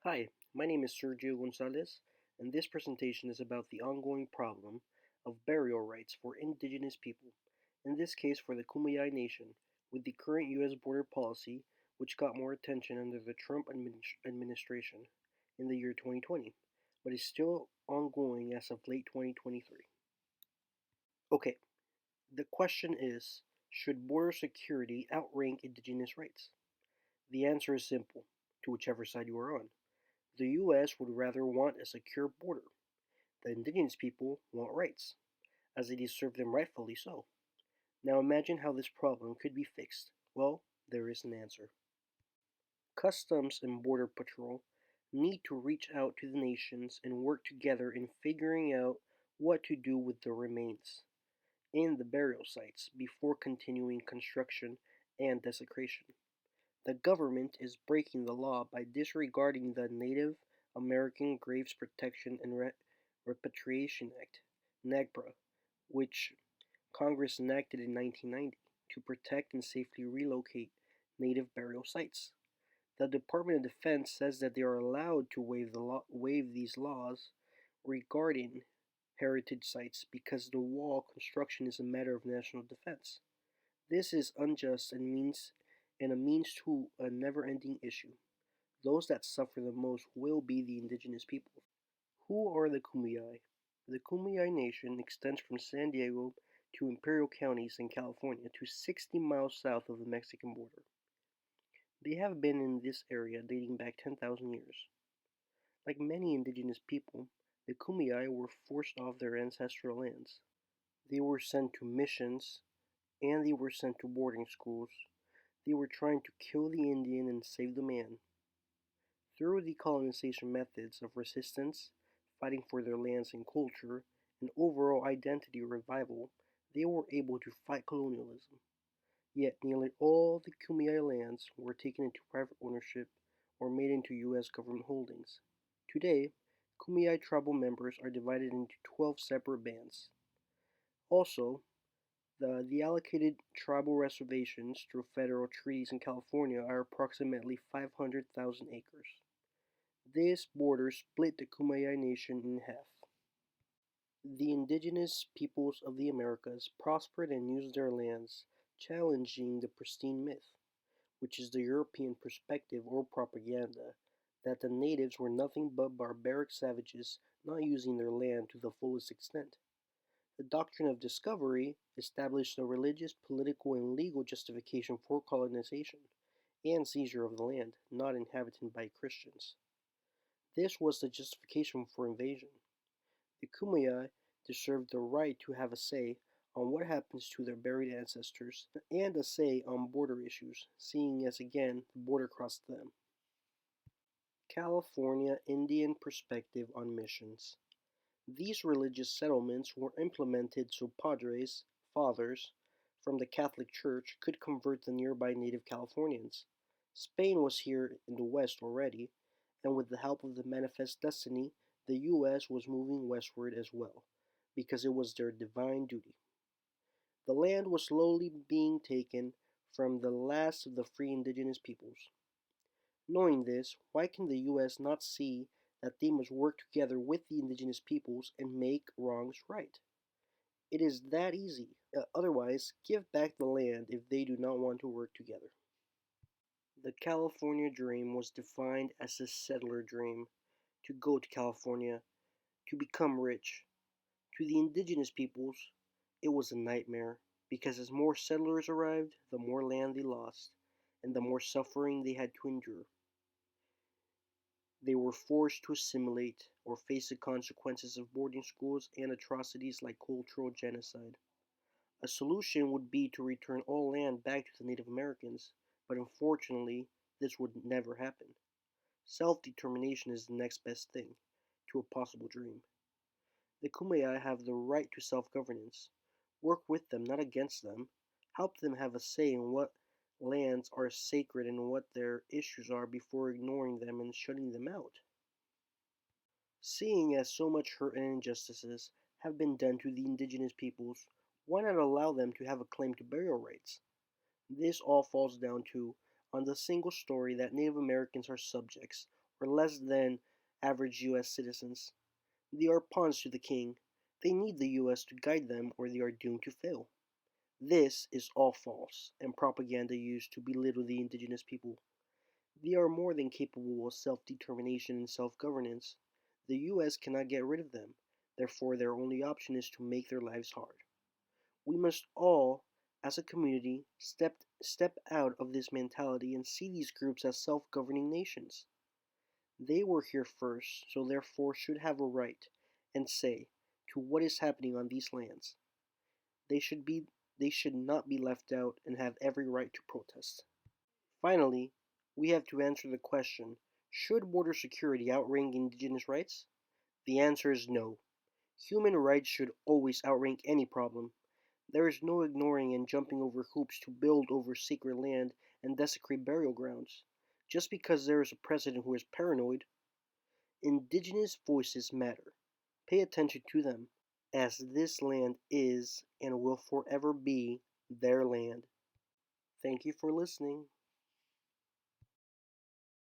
Hi, my name is Sergio Gonzalez, and this presentation is about the ongoing problem of burial rights for indigenous people, in this case for the Kumeyaay Nation, with the current U.S. border policy, which got more attention under the Trump administration in the year 2020, but is still ongoing as of late 2023. Okay, the question is, should border security outrank indigenous rights? The answer is simple, to whichever side you are on. The U.S. would rather want a secure border. The indigenous people want rights, as they deserve them rightfully so. Now imagine how this problem could be fixed. Well, there is an answer. Customs and Border Patrol need to reach out to the nations and work together in figuring out what to do with the remains in the burial sites before continuing construction and desecration. The government is breaking the law by disregarding the Native American Graves Protection and Repatriation Act, NAGPRA, which Congress enacted in 1990 to protect and safely relocate Native burial sites. The Department of Defense says that they are allowed to waive these laws regarding heritage sites because the wall construction is a matter of national defense. This is unjust and a means to a never-ending issue. Those that suffer the most will be the indigenous peoples. Who are the Kumeyaay? The Kumeyaay Nation extends from San Diego to Imperial counties in California to 60 miles south of the Mexican border. They have been in this area dating back 10,000 years. Like many indigenous people, the Kumeyaay were forced off their ancestral lands. They were sent to missions and they were sent to boarding schools. They were trying to kill the Indian and save the man. Through the colonization methods of resistance, fighting for their lands and culture, and overall identity revival, they were able to fight colonialism. Yet nearly all the Kumeyaay lands were taken into private ownership or made into U.S. government holdings. Today, Kumeyaay tribal members are divided into 12 separate bands. Also, the allocated tribal reservations through federal treaties in California are approximately 500,000 acres. This border split the Kumeyaay Nation in half. The indigenous peoples of the Americas prospered and used their lands, challenging the pristine myth, which is the European perspective or propaganda, that the natives were nothing but barbaric savages not using their land to the fullest extent. The doctrine of discovery established a religious, political, and legal justification for colonization and seizure of the land not inhabited by Christians. This was the justification for invasion. The Kumeyaay deserved the right to have a say on what happens to their buried ancestors and a say on border issues, seeing as again the border crossed them. California Indian perspective on missions. These religious settlements were implemented so padres, fathers, from the Catholic Church could convert the nearby native Californians. Spain was here in the West already, and with the help of the Manifest Destiny, the U.S. was moving westward as well, because it was their divine duty. The land was slowly being taken from the last of the free indigenous peoples. Knowing this, why can the U.S. not see that they must work together with the indigenous peoples and make wrongs right? It is that easy. Otherwise, give back the land if they do not want to work together. The California dream was defined as a settler dream to go to California, to become rich. To the indigenous peoples, it was a nightmare because as more settlers arrived, the more land they lost and the more suffering they had to endure. They were forced to assimilate or face the consequences of boarding schools and atrocities like cultural genocide. A solution would be to return all land back to the Native Americans, but unfortunately, this would never happen. Self-determination is the next best thing to a possible dream. The Kumeyaay have the right to self-governance. Work with them, not against them. Help them have a say in what lands are sacred and what their issues are before ignoring them and shutting them out. Seeing as so much hurt and injustices have been done to the indigenous peoples, why not allow them to have a claim to burial rights? This all falls down to on the single story that Native Americans are subjects, or less than average US citizens. They are pawns to the king. They need the US to guide them or they are doomed to fail. This is all false and propaganda used to belittle the indigenous people. They are more than capable of self-determination and self-governance. The US cannot get rid of them. Therefore, their only option is to make their lives hard. We must all, as a community, step out of this mentality and see these groups as self-governing nations. They were here first, so therefore should have a right and say to what is happening on these lands. They should be they should not be left out and have every right to protest. Finally, we have to answer the question, should border security outrank indigenous rights? The answer is no. Human rights should always outrank any problem. There is no ignoring and jumping over hoops to build over sacred land and desecrate burial grounds. Just because there is a president who is paranoid, indigenous voices matter. Pay attention to them, as this land is and will forever be their land. Thank you for listening.